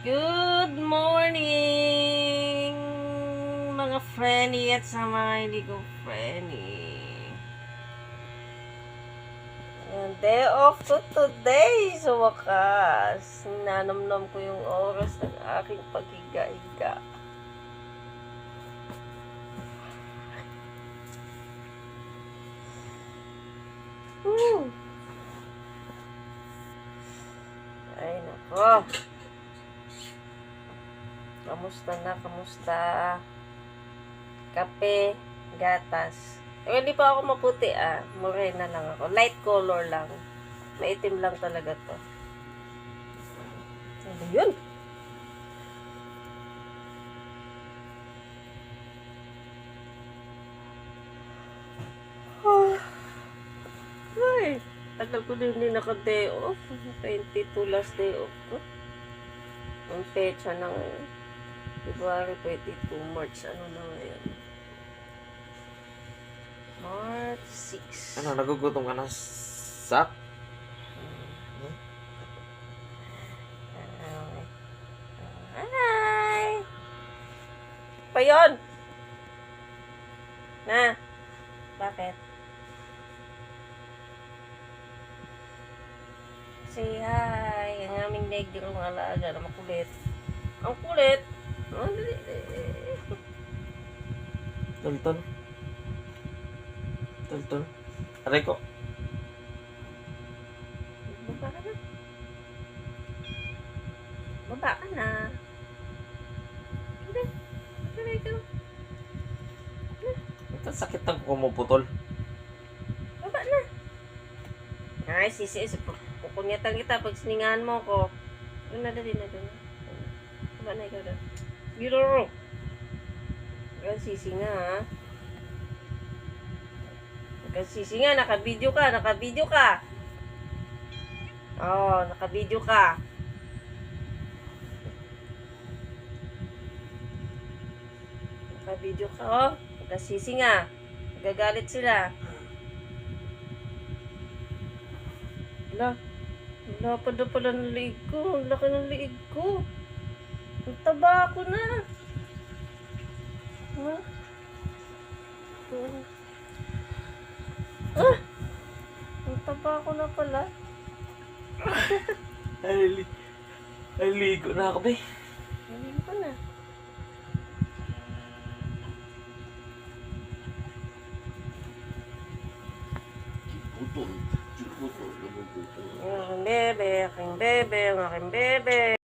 Good morning, mga friendly at sa mga hindi ko friendly. Day off to today, sa wakas. Nanamnam ko yung oras ng aking paghiga-higa. Ay, nako. Kamusta na? Kamusta? Kape, gatas. Hindi pa ako maputi Morena lang ako. Light color lang. Maitim lang talaga to. Ano yun? Ay, tagal ko din hindi naka-day off. 22 last day off ko. Ang pecha na ngayon. February 22, March. Ano na ngayon? March 6. Ano, nagugutom ka ng sak? Hi! Pa yun? Na? Bakit? Say hi! Ang aming negro ng alaga na makulit. Ang kulit! Oh, dali. Tol. Aray ko. Baba ka na. Baba ka na. Hindi. Aray ka. Ito sakit ng kumuputol. Baba na. Ay, sisi. Pukunyatan kita pag siningahan mo ko. Doon na, dali na doon. Baba na ikaw doon. Biro. Huwag sisi nga, Sisi nga, naka-video ka. Oo, naka-video ka. Naka-video ka, Naka-sisi nga. Nagagalit sila. Wala pa daw pala ng liig ko. Ang laki ng liig ko. Ang taba ko na. Ang taba ko na pala. Ay, ligo na ako, be. Naligo ko na. Putol. Ang aking bebe, ang aking bebe.